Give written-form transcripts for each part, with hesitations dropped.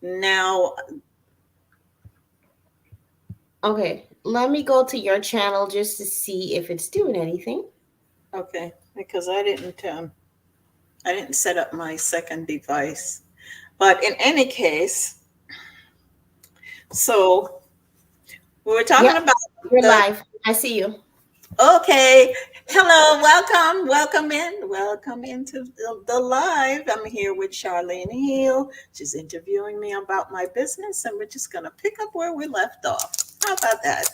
Now, Okay, let me go to your channel just to see if it's doing anything. okay, because I didn't set up my second device. But in any case, so we were Yep, talking about you're the live. I see you. okay. Hello, welcome into the live. I'm here with Charlene Heal. She's interviewing me about my business, and we're just gonna pick up where we left off. How about that?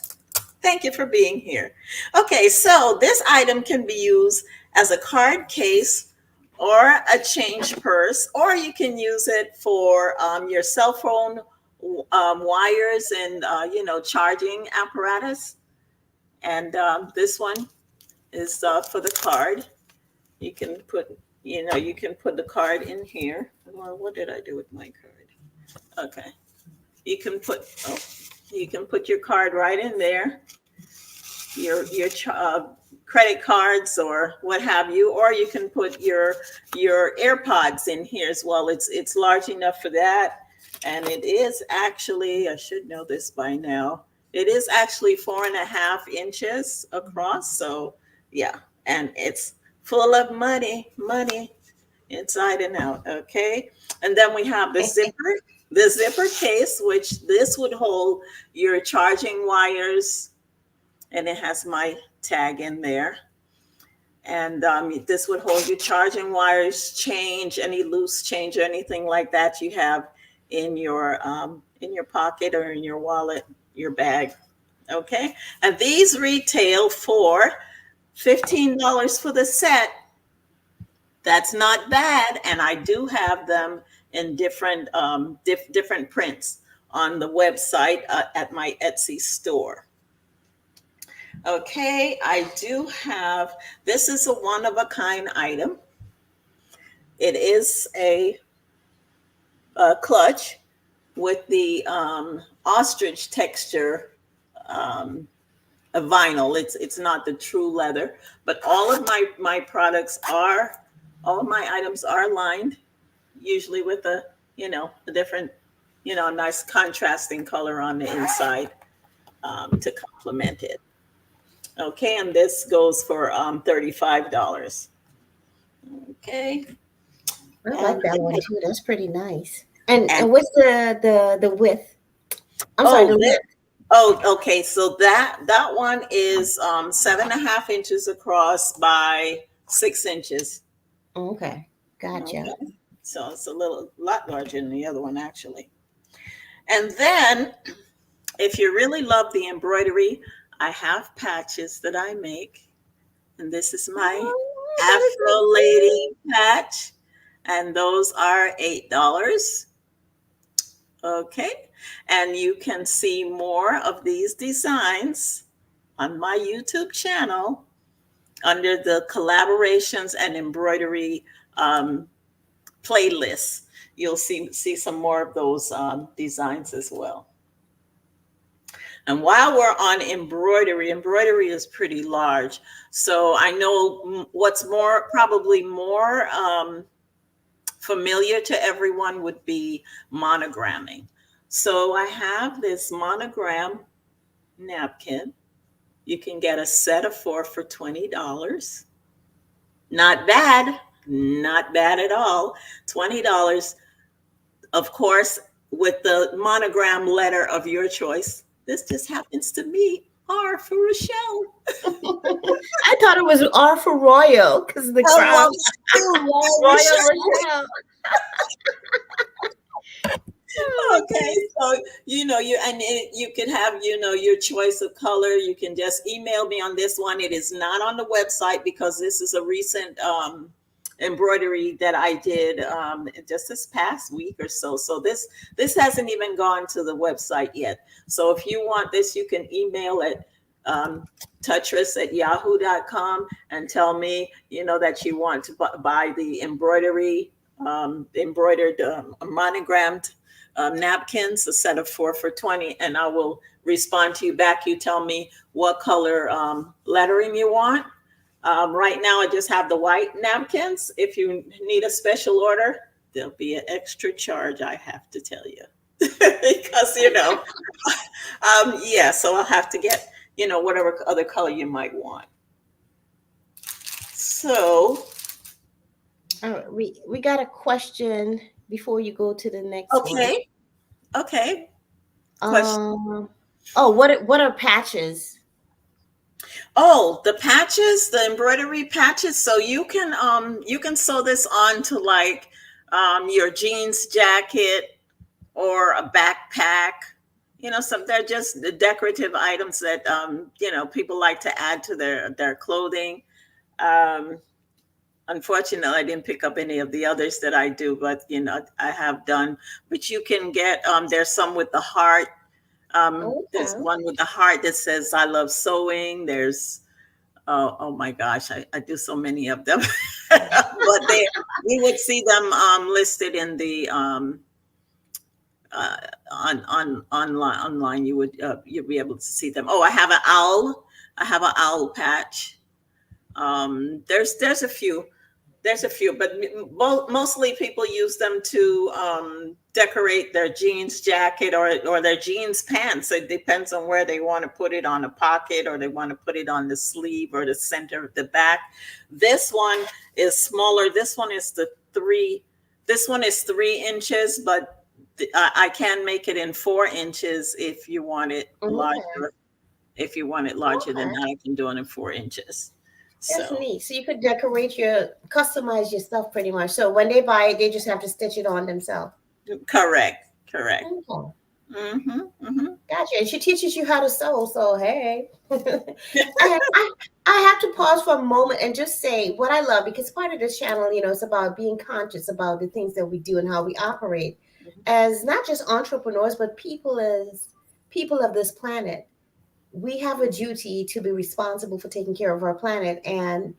Thank you for being here. Okay, so this item can be used as a card case or a change purse, or you can use it for your cell phone wires and charging apparatus. And this one is for the card. You can put you can put the card in here. Well, what did I do with my card? Okay, you can put oh, you can put your card right in there, your credit cards or what have you, or you can put your AirPods in here as well. It's large enough for that, and it is actually, I should know this by now, it is actually 4.5 inches across. So yeah, and it's full of money inside and out. Okay, and then we have the zipper case, which this would hold your charging wires, and it has my tag in there. And this would hold your charging wires, change, any loose change or anything like that you have in your pocket or in your wallet, your bag. Okay, and these retail for $15 for the set. That's not bad, and I do have them in different prints on the website at my Etsy store. Okay, I do have, this is a one of a kind item. It is a clutch with the ostrich texture, um, a vinyl. It's not the true leather, but all of my products are, all of my items are lined, usually with a different, nice contrasting color on the inside to complement it. Okay, and this goes for $35. Okay, I like and that one too. That's pretty nice. And and what's the width? I'm sorry, oh, the this, length. okay. So that one is 7.5 inches across by 6 inches. Okay, gotcha. Okay, so it's a lot larger than the other one actually. And then, if you really love the embroidery, I have patches that I make, and this is my Oh, that is so Afro Lady pretty. patch, and those are $8. Okay. And you can see more of these designs on my YouTube channel under the collaborations and embroidery um, playlist. You'll see some more of those designs as well. And while we're on embroidery is pretty large. So I know what's probably more familiar to everyone would be monogramming. So I have this monogram napkin. You can get a set of four for $20. Not bad, not bad at all. $20, of course, with the monogram letter of your choice. This just happens to be R for Rochelle. I thought it was R for Royal because the Oh, crown. well, still Royal Royal Rochelle. Rochelle. Oh my Okay, so you can have your choice of color. You can just email me on this one. It is not on the website because this is a recent embroidery that I did just this past week or so. So this hasn't even gone to the website yet. So if you want this, you can email at toutress@yahoo.com and tell me that you want to buy the embroidered monogrammed napkins, a set of four for 20, and I will respond to you back. You tell me what color lettering you want. Right now, I just have the white napkins. If you need a special order, there'll be an extra charge, I have to tell you. Because, yeah, so I'll have to get, whatever other color you might want. So, All right, we got a question before you go to the next one. okay, okay. Question. Um, oh, what are patches? Oh, the patches, the embroidery patches. So you can sew this on to like your jeans jacket or a backpack. Some they're just the decorative items that people like to add to their clothing. Um, Unfortunately, I didn't pick up any of the others that I do, but I have done. But you can get there's some with the heart. There's Okay. one with the heart that says "I love sewing." There's oh my gosh, I do so many of them, but you would see them listed in the on online. You'd be able to see them. Oh, I have an owl. I have an owl patch. There's a few. There's a few, but mostly people use them to decorate their jeans jacket or their jeans pants. It depends on where they want to put it, on a pocket, or they want to put it on the sleeve or the center of the back. This one is smaller. This one is the three. This one is 3 inches, but I can make it in 4 inches if you want it Okay. larger. If you want it larger than Okay. that, I can do it in 4 inches. That's So neat. So you could customize your stuff pretty much. So when they buy it, they just have to stitch it on themselves. correct, correct. Okay. Mm-hmm, mm-hmm. Gotcha. And she teaches you how to sew. So hey. And I have to pause for a moment and just say what I love, because part of this channel, it's about being conscious about the things that we do and how we operate as not just entrepreneurs, but people of this planet. We have a duty to be responsible for taking care of our planet. And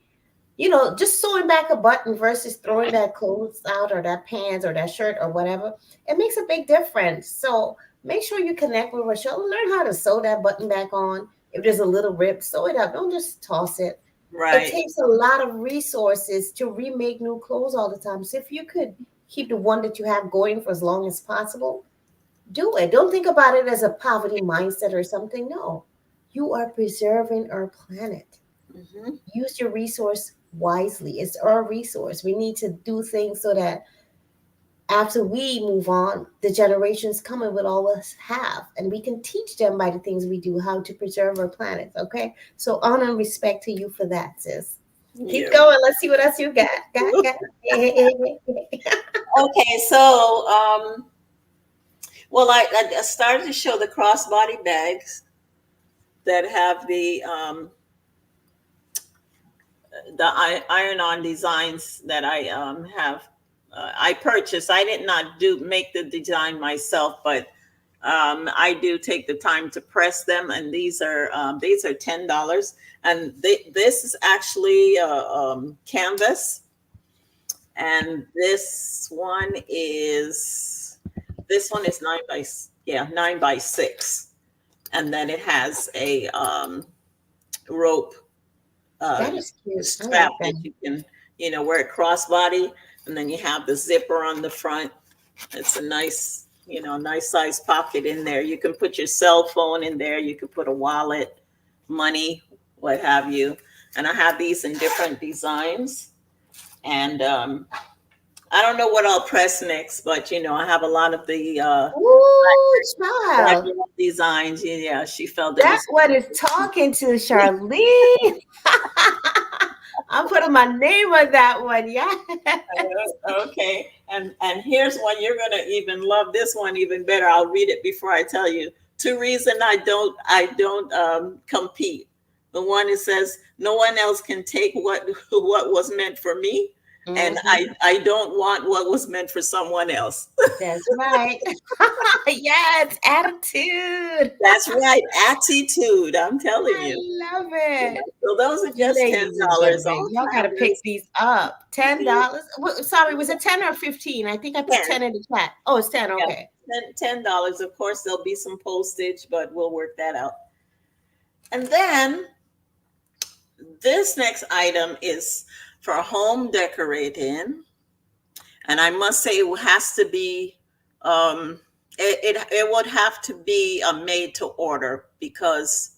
just sewing back a button versus throwing that clothes out or that pants or that shirt or whatever, it makes a big difference. So make sure you connect with Rochelle, learn how to sew that button back on. If there's a little rip, sew it up. Don't just toss it. It Right. takes a lot of resources to remake new clothes all the time. So if you could keep the one that you have going for as long as possible, do it. Don't think about it as a poverty mindset or something. No, you are preserving our planet. Mm-hmm. Use your resource wisely. It's our resource. We need to do things so that after we move on, the generations coming will always have, and we can teach them by the things we do how to preserve our planet. Okay, so honor and respect to you for that, sis. Keep Yeah. going. Let's see what else you got. Got. Okay, so well, I started to show the crossbody bags that have the iron-on designs that I have. I purchased. I did not make the design myself, but I do take the time to press them, and these are $10, and this is actually canvas, and this one is 9 by 6, and then it has a rope That uh, is cute. I strap like that that. you can wear it crossbody, and then you have the zipper on the front. It's a nice size pocket in there. You can put your cell phone in there. You can put a wallet, money, what have you. And I have these in different designs, and I don't know what I'll press next, but I have a lot of the Ooh, black child. designs. Yeah, she felt it That's was. what it's talking to, Charlene. I'm putting my name on that one. Yeah. Okay, and here's one you're gonna even love this one even better. I'll read it before I tell you. Two reason I don't compete. The one it says no one else can take what was meant for me, and Hmm. I don't want what was meant for someone else. That's right. Yes, attitude. That's right, attitude. I'm telling I you. love Yeah. it. So those are You just ten ladies is gonna dollars. make All y'all gotta pick fabulous. these up. $10. Sorry, was it 10 or 15? I think I put 10. 10 in the chat. Oh, it's 10. Yeah, Okay. $10. Of course, there'll be some postage, but we'll work that out. And then this next item is for home decorating. And I must say, it has to be, it would have to be a made to order, because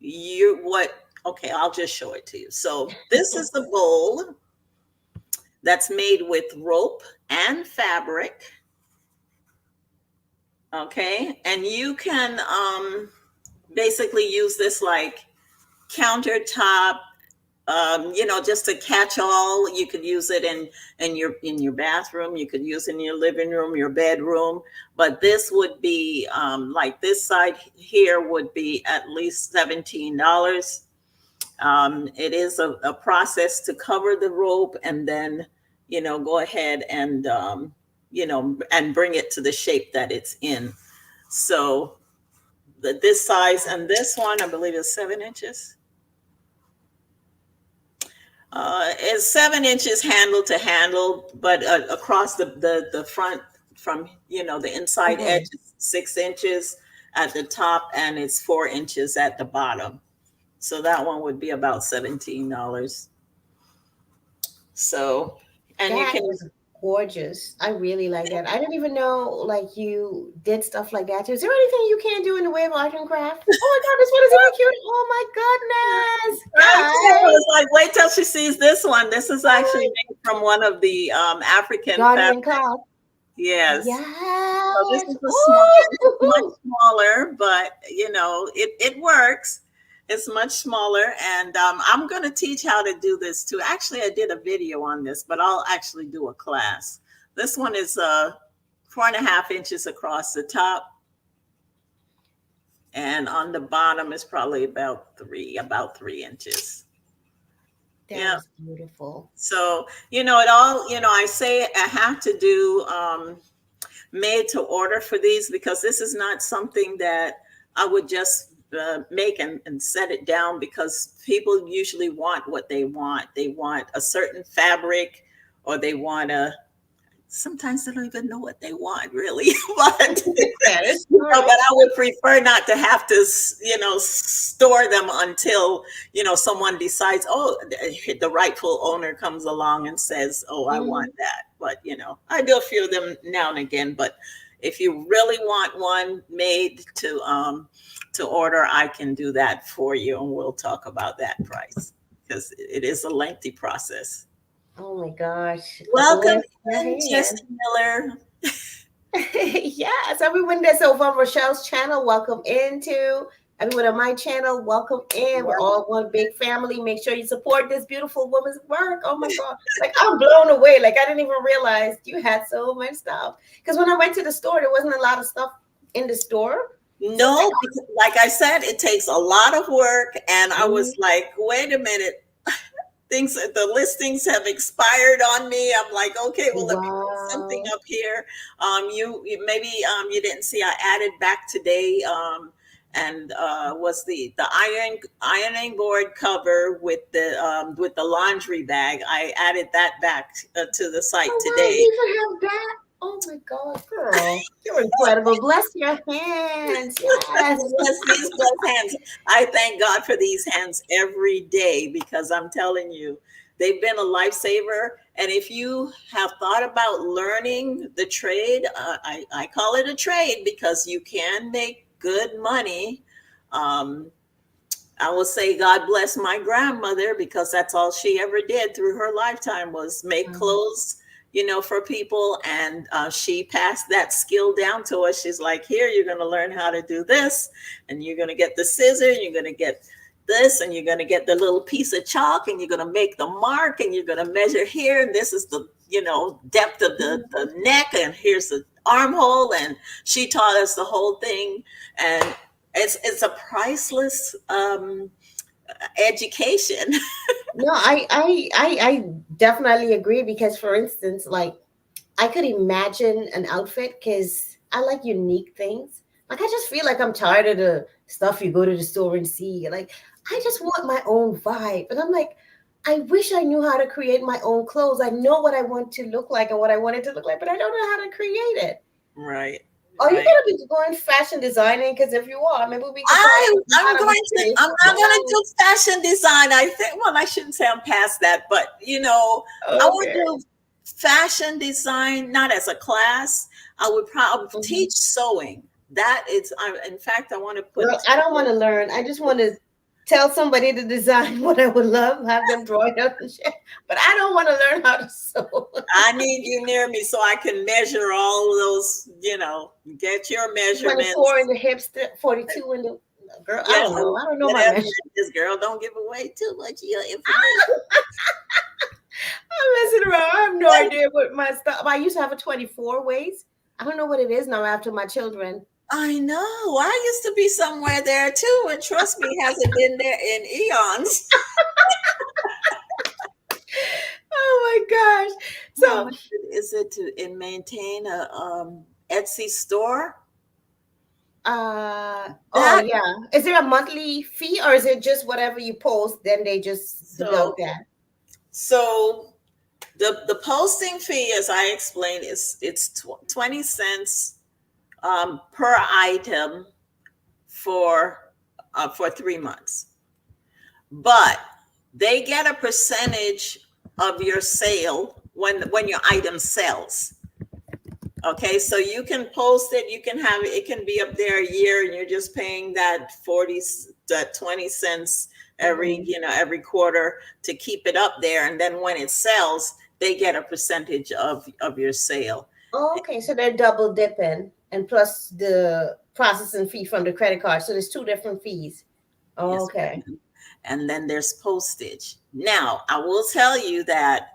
okay, I'll just show it to you. So this is the bowl that's made with rope and fabric. Okay. And you can basically use this like countertop, just to catch all. You could use it in your bathroom. You could use it in your living room, your bedroom. But this would be like this side here would be at least $17. It is a process to cover the rope, and then go ahead and and bring it to the shape that it's in. So this size and this one, I believe, is 7 inches. It's 7 inches handle to handle, but across the front from the inside edge is 6 inches at the top, and it's 4 inches at the bottom. So that one would be about $17. So, and That you can. is gorgeous. I really like that. I didn't even know like you did stuff like that too. Is there anything you can do in the way of art and craft? Oh my god, this one is even cute. Oh my goodness. I Guys. was like, wait till she sees this one. This is actually made from one of the African Guardian fabric. cloud. Yes. Yes. So this is it's much smaller, but it works. It's much smaller, and I'm going to teach how to do this too. Actually, I did a video on this, but I'll actually do a class. This one is 4.5 inches across the top, and on the bottom is probably about 3 inches. That is beautiful. So it all. I say I have to do made to order for these, because this is not something that I would just make and set it down, because people usually want what they want. They want a certain fabric, or they want sometimes they don't even know what they want really. But but I would prefer not to have to store them until someone decides, oh, the rightful owner comes along and says, oh, I want that. But I do a few of them now and again. But if you really want one made to order, I can do that for you, and we'll talk about that price, because it is a lengthy process. Oh my gosh. Welcome in, Jess Miller. Yes, everyone that's over on Rochelle's channel, welcome into. Everyone on my channel, welcome in. We're all one big family. Make sure you support this beautiful woman's work. Oh my God. Like, I'm blown away. Like, I didn't even realize you had so much stuff. Because when I went to the store, there wasn't a lot of stuff in the store. No, because, like I said, it takes a lot of work. And I was like, wait a minute. The listings have expired on me. I'm like, okay, well, let me put something up here. You maybe you didn't see, I added back today, and was the ironing board cover with the laundry bag. I added that back to the site today. You have that? Oh my God, girl, you're incredible. Bless your hands. Yes. Bless these blessed hands. I thank God for these hands every day, because I'm telling you, they've been a lifesaver. And if you have thought about learning the trade, I call it a trade, because you can make good money. I will say God bless my grandmother, because that's all she ever did through her lifetime was make clothes, for people. And she passed that skill down to us. She's like, here, you're going to learn how to do this, and you're going to get the scissor, and you're going to get this, and you're going to get the little piece of chalk, and you're going to make the mark, and you're going to measure here. And this is the, depth of the neck, and here's the armhole. And she taught us the whole thing. And it's a priceless education. No, I definitely agree, because for instance, like, I could imagine an outfit, because I like unique things. Like, I just feel like I'm tired of the stuff you go to the store and see. Like, I just want my own vibe. And I'm like, I wish I knew how to create my own clothes. I know what I want to look like and what I want it to look like, but I don't know how to create it. Right. Are you gonna be going fashion designing? Because if you are, maybe we can. I'm not gonna do fashion design. I think. Well, I shouldn't say I'm past that, but I would do fashion design, not as a class. I would probably Mhm. teach sewing. That is, in fact, I want to Girl, put I don't want to learn. I just want to tell somebody to design what I would love, have them draw it up and shit. But I don't want to learn how to sew. I need you near me so I can measure all those, get your 24 in measurements. the hips, 42 in the girl. I Yeah, don't know. I don't know my whatever measure. it is, girl, don't give away too much of your information. I'm messing around. I have no idea what my stuff. I used to have a 24 waist. I don't know what it is now after my children. I know. I used to be somewhere there too, and trust me, hasn't been there in eons. Oh my gosh. How So, much is it to maintain a Etsy store? oh That yeah. Is there a monthly fee or is it just whatever you post, then they just deduct so that? so the posting fee, as I explained, is it's 20 cents per item for 3 months, but they get a percentage of your sale when your item sells. Okay, so you can post it, you can have it, it can be up there a year and you're just paying that 20 cents every, Mhm. every quarter to keep it up there. And then when it sells, they get a percentage of your sale. Oh, okay, so they're double dipping and plus the processing fee from the credit card. So there's two different fees. Oh, Yes, okay. ma'am. And then there's postage. Now, I will tell you that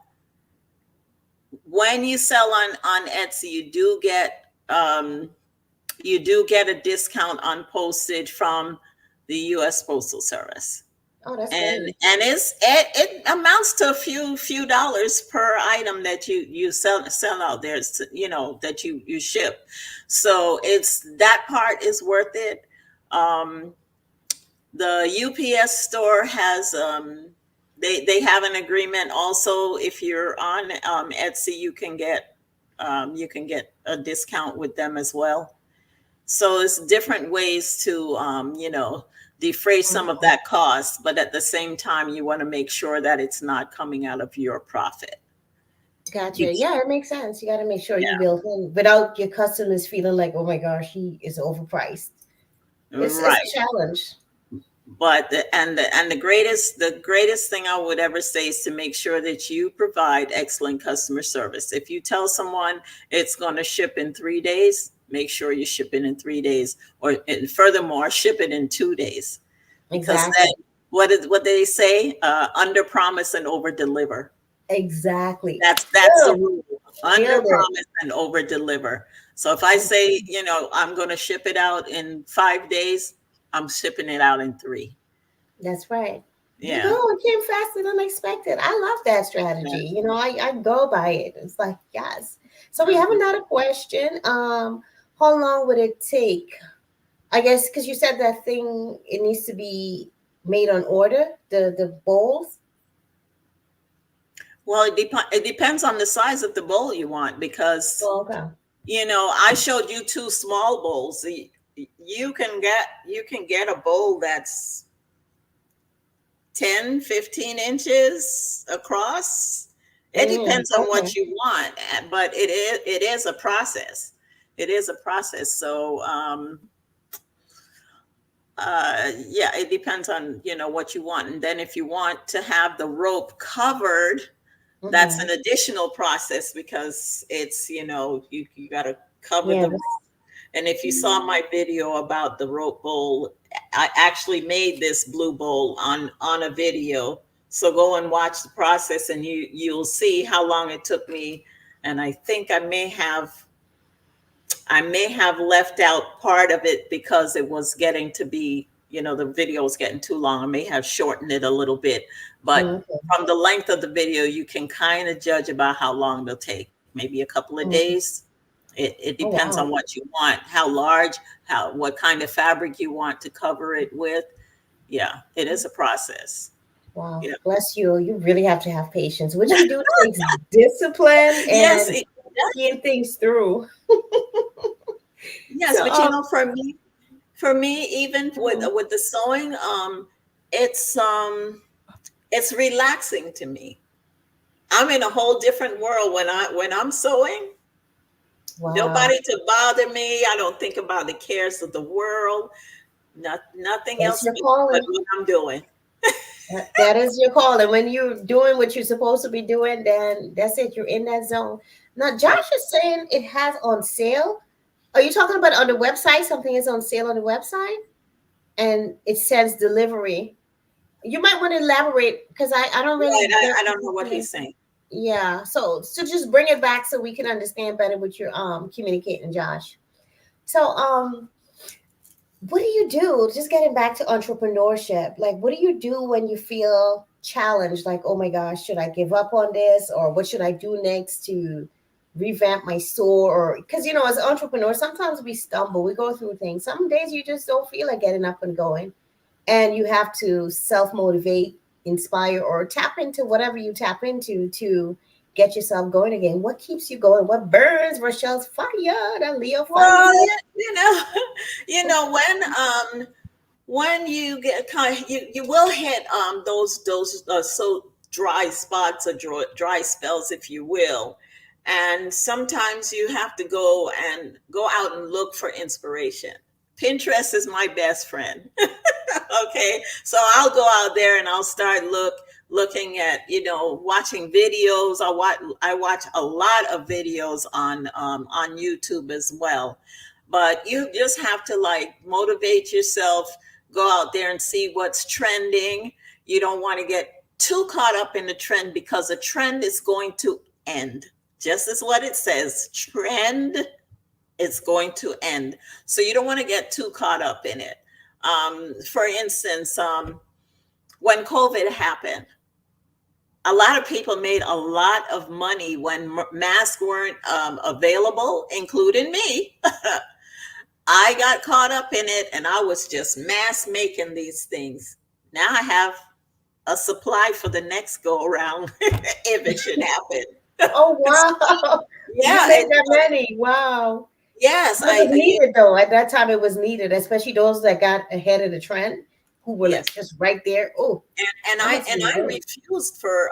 when you sell on Etsy, you do get a discount on postage from the U.S. Postal Service, Oh, that's and great. it amounts to a few dollars per item that you sell out there. That you ship. So it's that part is worth it. Um, the UPS store has they have an agreement also. If you're on Etsy, you can get a discount with them as well. So it's different ways to defray some of Mhm. that cost, but at the same time you want to make sure that it's not coming out of your profit. You Gotcha. Yeah, it makes sense. You got to make sure you Yeah, build in without your customers feeling like, oh my gosh, he is overpriced. It's a right. challenge. But the greatest thing I would ever say is to make sure that you provide excellent customer service. If you tell someone it's going to ship in 3 days, make sure you ship it in 3 days, or and furthermore, ship it in 2 days, because Exactly. that what they say, under promise and over deliver. Exactly. That's the Boom. rule. Under Nailed it. promise and over deliver. So if I say, I'm going to ship it out in 5 days, I'm shipping it out in three. That's right. You Yeah. know, it came faster than expected. I love that strategy. You know, I go by it. It's like, yes. So we have Mhm. another question. How long would it take? I guess because you said that thing it needs to be made on order, the bowls. Well, it depends on the size of the bowl you want, because Oh, okay. I showed you two small bowls. You can get a bowl that's 10, 15 inches across. It Mm, depends on okay. what you want, but it is a process. It is a process. So yeah, it depends on what you want. And then if you want to have the rope covered, that's Mm-hmm. an additional process, because it's you got to cover Yeah. the rope. And if you saw my video about the rope bowl, I actually made this blue bowl on a video. So go and watch the process, and you'll see how long it took me. And I think I may have left out part of it because it was getting to be, the video was getting too long. I may have shortened it a little bit, but Okay. from the length of the video, you can kind of judge about how long they'll take. Maybe a couple of Mm. days. It Oh depends on wow. what you want, how large, what kind of fabric you want to cover it with. Yeah, it is a process. Wow. Yeah. Bless you. You really have to have patience. What you do takes discipline Yes. and seeing things through. Yes, So but for me, even with mhm. with the sewing, it's relaxing to me. I'm in a whole different world when I'm sewing. Wow. Nobody to bother me. I don't think about the cares of the world. Nothing That's else your but calling. what I'm doing. That is your calling. When you're doing what you're supposed to be doing, then that's it. You're in that zone. Now, Yeah. Josh is saying it has on sale. Are you talking about on the website? Something is on sale on the website and it says delivery. You might want to elaborate because I don't Right. really get I the don't know what he's information. saying. Yeah. So just bring it back so we can understand better what you're communicating, Josh. So what do you do? Just getting back to entrepreneurship, like what do you do when you feel challenged? Like, oh my gosh, should I give up on this, or what should I do next to revamp my store? Or because as an entrepreneur, sometimes we stumble, we go through things. Some days you just don't feel like getting up and going, and you have to self motivate, inspire, or tap into whatever you tap into to get yourself going again. What keeps you going? What burns Rochelle's fire? That Leo fire. Well, you know, when you get you will hit those so dry spots or dry spells, if you will, and sometimes you have to go out and look for inspiration. Pinterest is my best friend. Okay, so I'll go out there and I'll start looking at, watching videos. I watch a lot of videos on YouTube as well, but you just have to like motivate yourself, go out there and see what's trending. You don't want to get too caught up in the trend, because a trend is going to end, just as what it says, trend is going to end. So you don't want to get too caught up in it. For instance, when COVID happened, a lot of people made a lot of money when masks weren't available, including me. I got caught up in it and I was just mass making these things. Now I have a supply for the next go around if it should happen. Oh wow. You Yeah, made that many. Wow. yes, It was needed though. At that time it was needed, especially those that got ahead of the trend who were yes. like just right there. Oh, and that I must have and been I good. refused for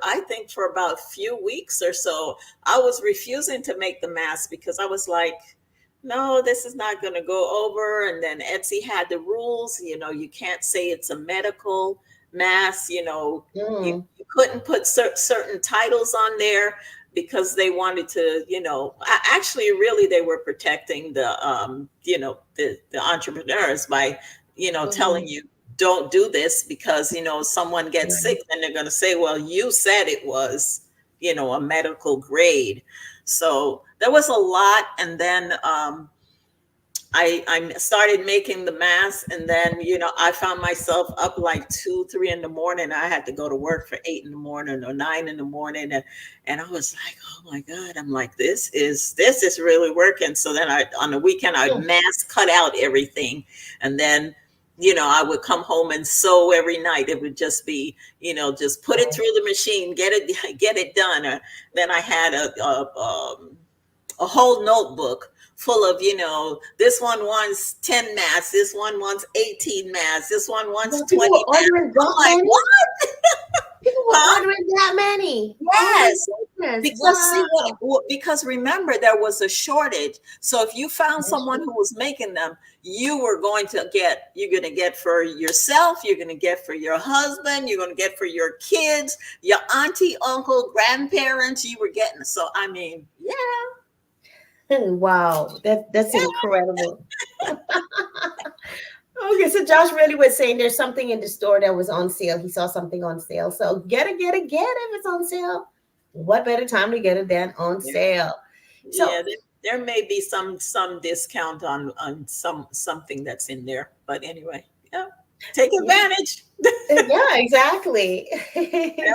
I think for about a few weeks or so. I was refusing to make the mask because I was like, no, this is not going to go over. And then Etsy had the rules. You can't say it's a medical mask. Mm. You couldn't put certain titles on there because they wanted to. Actually, really, they were protecting the entrepreneurs by telling Hmm. you don't do this, because someone gets Right. sick and they're going to say, well, you said it was a medical grade. So there was a lot. And then I started making the mask, and then I found myself up like 2 3 in the morning. I had to go to work for 8 in the morning or 9 in the morning, and I was like, oh my god, I'm like, this is really working. So then I on the weekend I'd Mm. mask cut out everything, and then I would come home and sew every night. It would just be just put it Wow. through the machine, get it done. Or then I had a whole notebook full of, this one wants 10 masks, this one wants 18 masks, this one wants Well, people 20 were masks. ordering I'm that like, many. what? People were Huh? ordering that many. Oh my Yes. goodness. Because see Wow. because remember, there was a shortage. So if you found That's someone true. who was making them, you're going to get for yourself, you're going to get for your husband, you're going to get for your kids, your auntie, uncle, grandparents, you were getting. So I mean, yeah. Wow. That's incredible. Okay, so Josh really was saying there's something in the store that was on sale. He saw something on sale. So get it if it's on sale. What better time to get it than on Yeah. sale? So Yeah, there may be some discount on something that's in there, but anyway, yeah, take yeah, advantage. yeah, exactly. Yeah.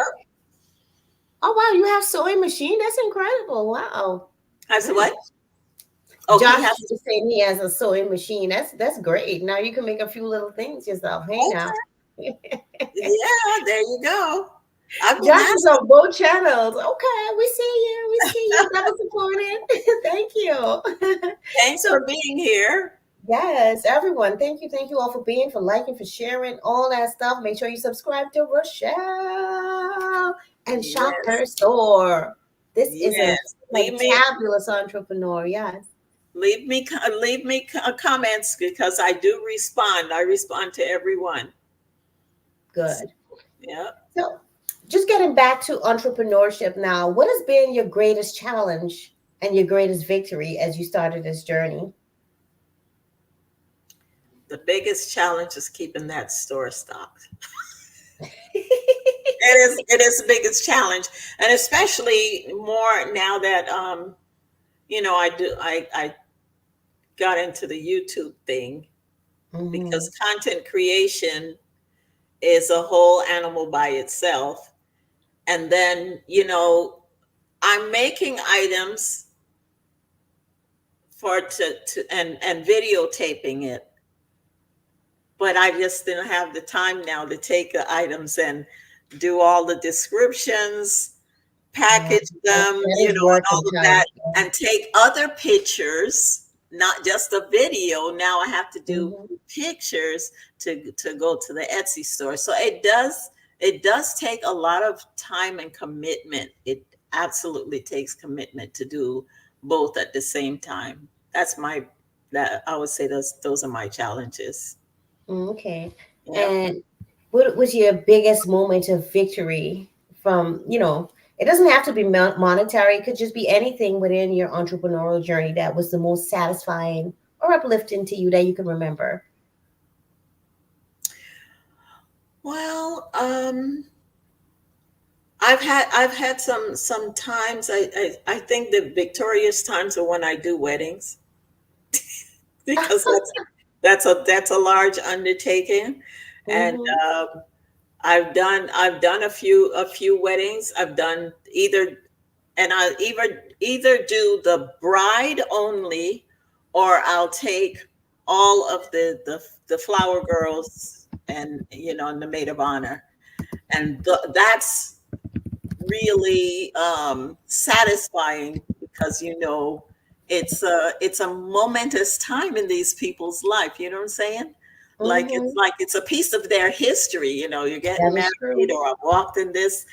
Oh wow, you have sewing machine? That's incredible. Wow. I said what? Nice. Oh, he Josh has. is saying he has a sewing machine. That's great. Now you can make a few little things yourself. Hey now. Okay. Yeah, there you go. I've been Josh is asked. on both channels. Okay, we see you. We see you. Double supported. Thank you. Thanks So for being here. Yes, everyone. Thank you. Thank you all for being, for liking, for sharing, all that stuff. Make sure you subscribe to Rochelle and shop Yes, her store. This is a yes. fantabulous entrepreneur. Yes. Leave me comments because I do respond. I respond to everyone. So, Good. yeah. So, just getting back to entrepreneurship now, what has been your greatest challenge and your greatest victory as you started this journey? The biggest challenge is keeping that store stocked. It is the biggest challenge, and especially more now that I got into the YouTube thing because Hmm. content creation is a whole animal by itself. And then, I'm making items for to and videotaping it, but I just didn't have the time now to take the items and do all the descriptions, Wow. package them, That is and work all and of that, time. and take other pictures, not just a video. Now I have to do Hmm. pictures to go to the Etsy store. So it does take a lot of time and commitment. It absolutely takes commitment to do both at the same time. That I would say those are my challenges. Okay. Yep. And what was your biggest moment of victory from, it doesn't have to be monetary, it could just be anything within your entrepreneurial journey that was the most satisfying or uplifting to you that you can remember? Well, I've had some times. I think the victorious times are when I do weddings because that's a large undertaking, and Hmm. I've done a few weddings. I've done and I either do the bride only, or I'll take all of the flower girls and the maid of honor, and that's really satisfying because it's a momentous time in these people's life. You know what I'm saying? Hmm. Like it's a piece of their history. You're getting That is married, true. or I've walked in this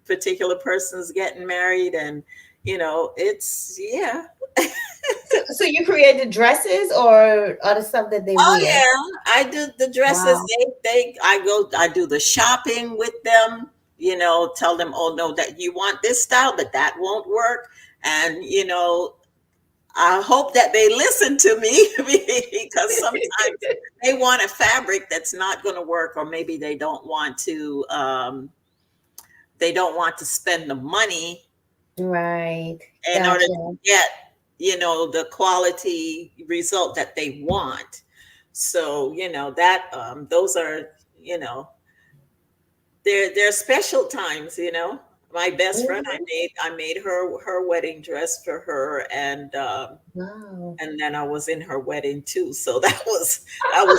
particular person's getting married, and it's yeah. So you created dresses or other stuff that they Oh wear? yeah, I do the dresses. Wow. I do the shopping with them. Tell them, oh no, that you want this style, but that won't work. And I hope that they listen to me because sometimes they want a fabric that's not going to work, or maybe they don't want to spend the money Right. in order to Gotcha. get the quality result that they want. So that those are you know they're special times. My best friend, i Mhm. made i made her wedding dress for her, Wow. and then I was in her wedding too. So that was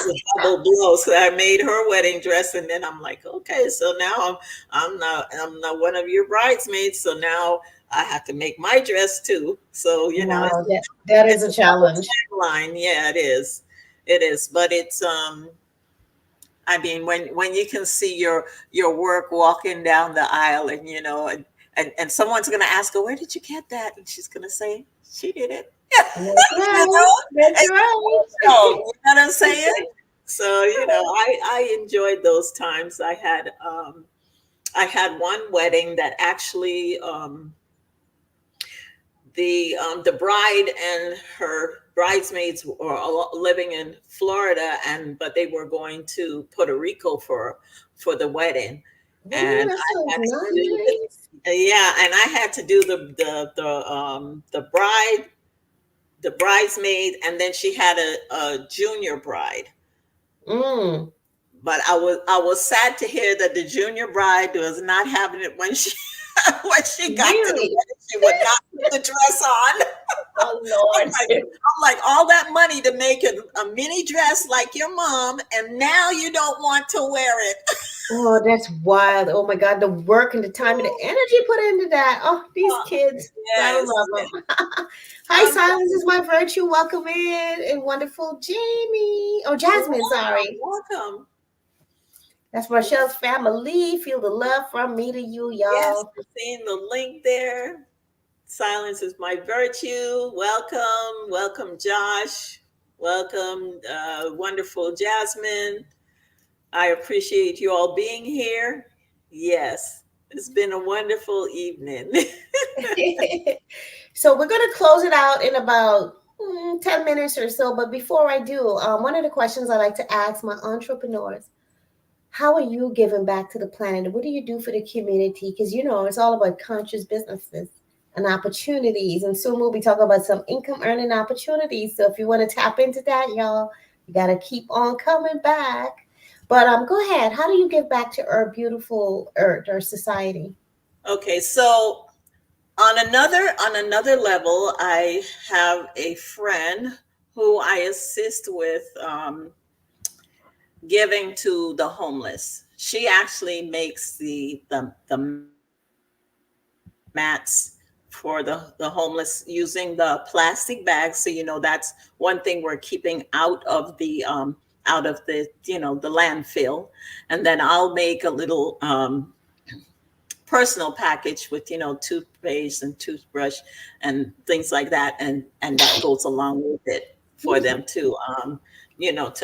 a double blow. So I made her wedding dress, and then I'm like, okay, so now I'm not one of your bridesmaids. So now I have to make my dress too. So Wow. That is it's a a double challenge. timeline. Yeah, it is. It is, but it's I mean, when you can see your work walking down the aisle, and someone's gonna ask her, where did you get that? And she's gonna say, she did it. That's you right. know, That's it's right. emotional. You know what I'm saying? So I enjoyed those times. I had one wedding that actually the bride and her bridesmaids were living in Florida, but they were going to Puerto Rico for the wedding, Ooh, and that I sounds had to do the nice. yeah, and I had to do the bridesmaid, and then she had a junior bride. Mm, But I was sad to hear that the junior bride was not having it when she when she got to the really? wedding. She would not put the dress on. Oh I'm Lord. like, I'm like, all that money to make a mini dress like your mom, and now you don't want to wear it. Oh, that's wild. Oh my God, the work and the time and the energy put into that. Oh, these kids. Gotta Yes, love yes. them. Hi, I'm Silence is my virtue. Welcome in. And wonderful Jamie. Oh, Jasmine, welcome, sorry. welcome. That's Rochelle's family. Feel the love from me to you, Yes, y'all. you're seeing the link there. Silence is my virtue. Welcome, welcome, Josh. Welcome, wonderful Jasmine. I appreciate you all being here. Yes, it's been a wonderful evening. So we're going to close it out in about 10 minutes or so. But before I do, one of the questions I like to ask my entrepreneurs, how are you giving back to the planet? What do you do for the community? Because, it's all about conscious businesses and opportunities. And soon we'll be talking about some income earning opportunities. So if you want to tap into that, y'all, you got to keep on coming back. But go ahead. How do you give back to our beautiful earth, our society? Okay, so on another level, I have a friend who I assist with giving to the homeless. She actually makes the mats for the homeless using the plastic bags. So that's one thing we're keeping out of the landfill. And then I'll make a little personal package with toothpaste and toothbrush and things like that, and that goes along with it for them to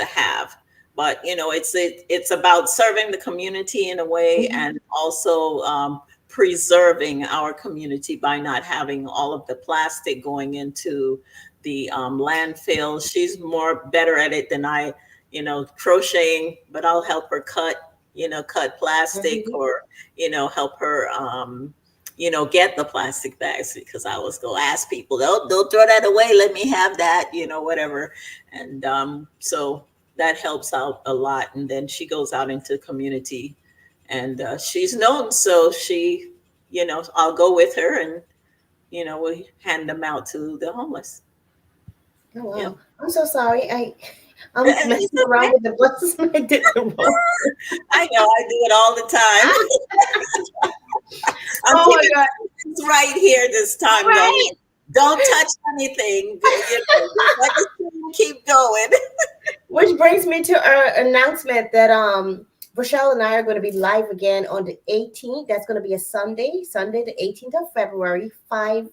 have. But it's about serving the community in a way, Mhm. and also preserving our community by not having all of the plastic going into the landfill. She's more better at it than I, crocheting, but I'll help her cut plastic, Mhm. or help her get the plastic bags, because I always go ask people, don't throw that away, let me have that, whatever. And so that helps out a lot. And then she goes out into the community, and she's known, so I'll go with her, and we hand them out to the homeless. Oh Yep. wow. I'm so sorry. I'm messing around with the buttons. I did the wrong. I know, I do it all the time. I'm Oh my keeping God. things right here this time, though. Right. Don't touch anything. Just let the stream keep going. Which brings me to our announcement that Rochelle and I are going to be live again on the 18th. That's going to be a Sunday the 18th of February, 5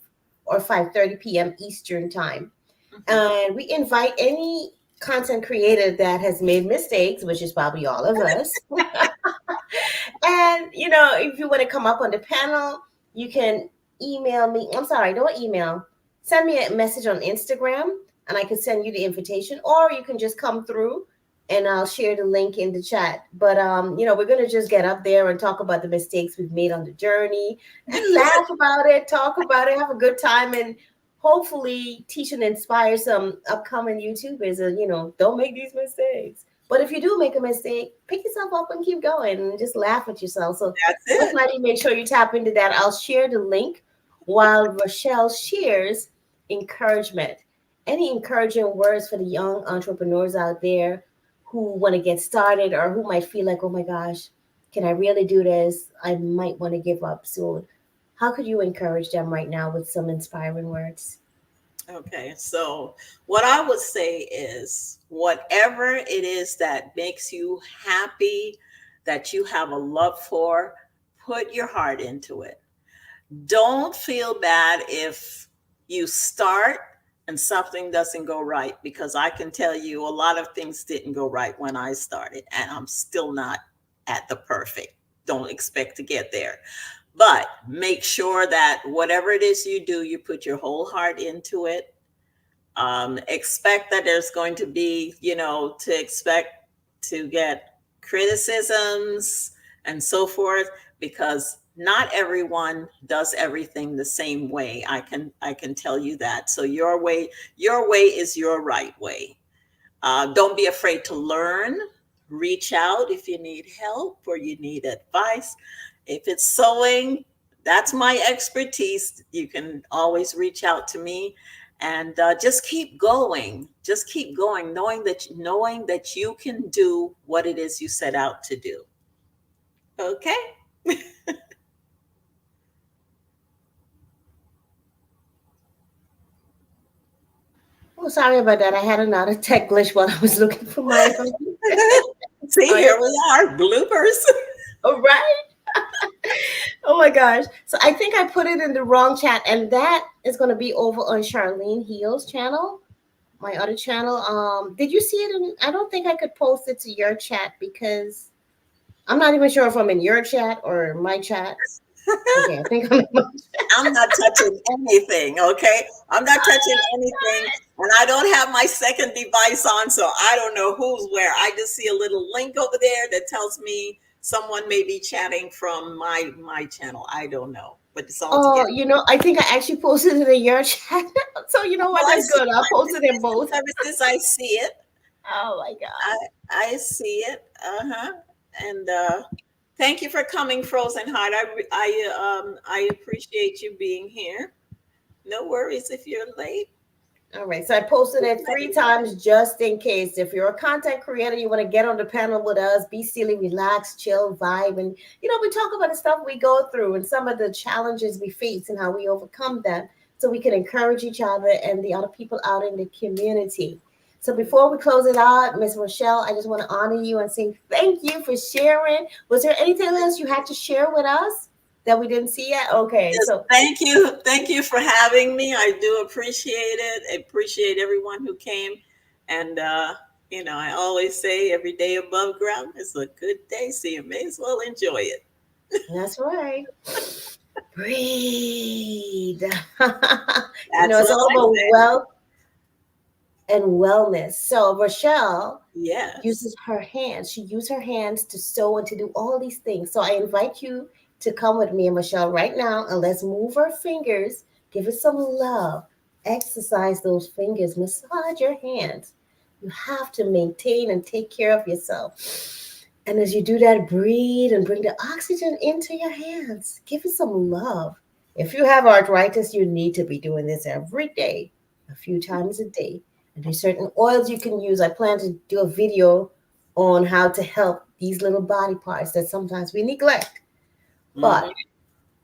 or 5:30 p.m. Eastern time. And we invite any content creator that has made mistakes, which is probably all of us. And if you want to come up on the panel, you can email me. I'm sorry, don't email. Send me a message on Instagram and I can send you the invitation, or you can just come through and I'll share the link in the chat. But we're gonna just get up there and talk about the mistakes we've made on the journey and laugh about it, talk about it, have a good time, and hopefully teach and inspire some upcoming YouTubers. And don't make these mistakes. But if you do make a mistake, pick yourself up and keep going and just laugh at yourself. So That's it. definitely make sure you tap into that. I'll share the link while Rochelle shares encouragement. Any encouraging words for the young entrepreneurs out there who want to get started or who might feel like, oh my gosh, can I really do this? I might want to give up soon. How could you encourage them right now with some inspiring words? Okay, so what I would say is, whatever it is that makes you happy, that you have a love for, put your heart into it. Don't feel bad if you start and something doesn't go right, because I can tell you a lot of things didn't go right when I started, and I'm still not at the perfect. Don't expect to get there. But make sure that whatever it is you do, you put your whole heart into it. Expect that there's going to be, to expect to get criticisms and so forth, because not everyone does everything the same way. I can tell you that. So your way is your right way. Don't be afraid to learn. Reach out if you need help or you need advice. If it's sewing, that's my expertise. You can always reach out to me. and just keep going. Just keep going, knowing that you can do what it is you set out to do. Okay. Oh, sorry about that. I had another tech glitch while I was looking for my. See, Oh, here we are, bloopers. all right. Oh my gosh. So I think I put it in the wrong chat, and that is going to be over on Charlene Heal's channel, my other channel. Did you see it? I don't think I could post it to your chat because I'm not even sure if I'm in your chat or my chat. Okay, I think I'm in my I'm not touching anything, okay? I'm not touching anything. And I don't have my second device on, so I don't know who's where. I just see a little link over there that tells me someone may be chatting from my channel. I don't know, but it's all Oh, together. I think I actually posted it in your chat. So you know Oh, what? I That's see good. I'll my post it in business and both. services. I see it. Oh my I God. I see it. Uh-huh. And thank you for coming, Frozen Heart. I appreciate you being here. No worries if you're late. All right. So I posted it three times just in case. If you're a content creator, you want to get on the panel with us, be silly, relax, chill, vibe. And, we talk about the stuff we go through and some of the challenges we face and how we overcome them so we can encourage each other and the other people out in the community. So before we close it out, Miss Rochelle, I just want to honor you and say thank you for sharing. Was there anything else you had to share with us that we didn't see yet? Okay. Yes, So thank you for having me. I do appreciate it. I appreciate everyone who came, and I always say every day above ground is a good day, so you may as well enjoy it. that's right. Breathe. That's It's all all I about say. wealth and wellness. So Rochelle Yes. uses her hands. She uses her hands to sew and to do all these things. So I invite you to come with me and Michelle right now and let's move our fingers, give it some love, exercise those fingers, massage your hands. You have to maintain and take care of yourself. And as you do that, breathe and bring the oxygen into your hands. Give it some love. If you have arthritis, you need to be doing this every day, a few times a day. And there's certain oils you can use. I plan to do a video on how to help these little body parts that sometimes we neglect. But Hmm.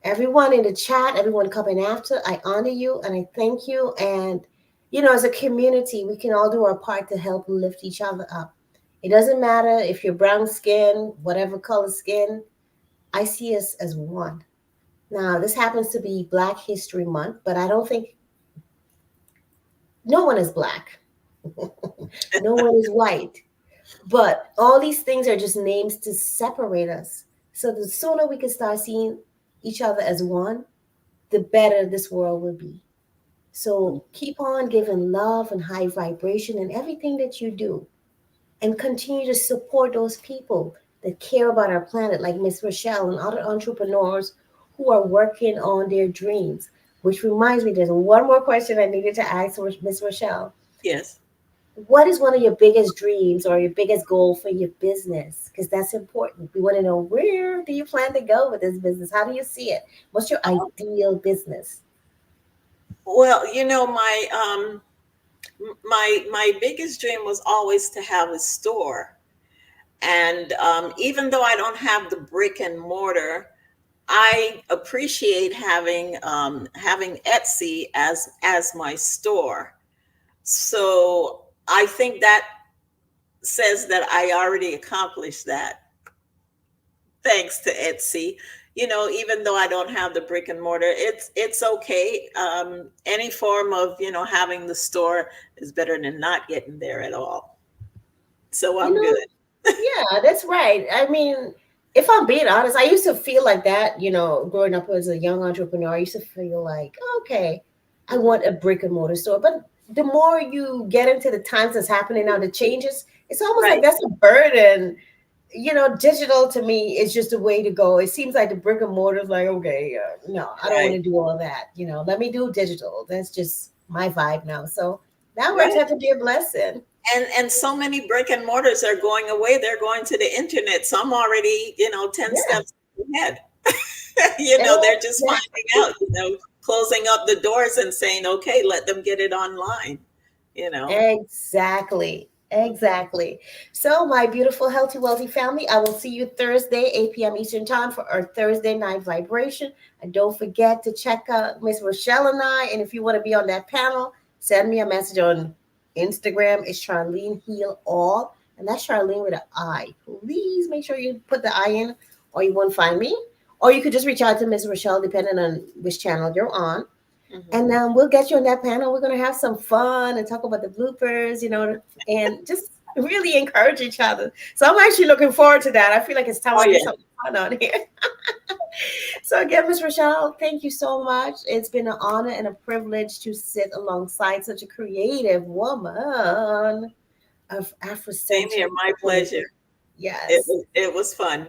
everyone in the chat, everyone coming after, I honor you and I thank you. And, as a community, we can all do our part to help lift each other up. It doesn't matter if you're brown skin, whatever color skin, I see us as one. Now, this happens to be Black History Month, but I don't think no one is black, no one is white. But all these things are just names to separate us. So the sooner we can start seeing each other as one, the better this world will be. So keep on giving love and high vibration in everything that you do and continue to support those people that care about our planet, like Miss Rochelle and other entrepreneurs who are working on their dreams. Which reminds me, there's one more question I needed to ask Miss Rochelle. Yes. What is one of your biggest dreams or your biggest goal for your business? Because that's important. We want to know, where do you plan to go with this business? How do you see it? What's your ideal business? Well, my biggest dream was always to have a store, and even though I don't have the brick and mortar, I appreciate having Etsy as my store. So I think that says that I already accomplished that, thanks to Etsy. Even though I don't have the brick and mortar, it's okay. Any form of having the store is better than not getting there at all. So You I'm know, good. yeah, that's right. I mean, if I'm being honest, I used to feel like that, growing up as a young entrepreneur. I used to feel like, okay, I Mhm. want a brick and mortar store. But the more you get into the times that's happening now, the changes, it's almost like Right, that's a burden. Digital to me is just a way to go. It seems like the brick and mortar is like, okay, no, I don't want right, to do all that. Let me do digital. That's just my vibe now. So that works right. out to be a blessing. And so many brick and mortars are going away. They're going to the internet. So I'm already 10 Yeah. steps ahead. And They're just finding out. closing up the doors and saying, okay, let them get it online, you know. Exactly. Exactly. So, my beautiful, healthy, wealthy family, I will see you Thursday, 8 p.m. Eastern Time for our Thursday night vibration. And don't forget to check out Miss Rochelle and I. And if you want to be on that panel, send me a message on Instagram. It's Charlene Heal All. And that's Charlene with an I. Please make sure you put the I in, or you won't find me. Or you could just reach out to Miss Rochelle, depending on which channel you're on. Mhm. And we'll get you on that panel. We're going to have some fun and talk about the bloopers, and just really encourage each other. So I'm actually looking forward to that. I feel like it's time Oh to do yeah. something fun on here. So again, Miss Rochelle, thank you so much. It's been an honor and a privilege to sit alongside such a creative woman of Same here. Afrocentric My pleasure. energy. Yes. It was fun.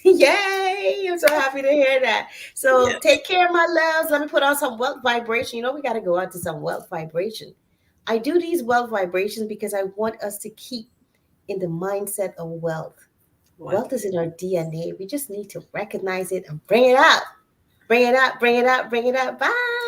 Yay! I'm so happy to hear that. So Yeah. take care, my loves. Let me put on some wealth vibration. We got to go out to some wealth vibration. I do these wealth vibrations because I want us to keep in the mindset of wealth. Well, Wealth is in our DNA. We just need to recognize it and bring it out. Bring it up, bring it up, bring it up. Bye.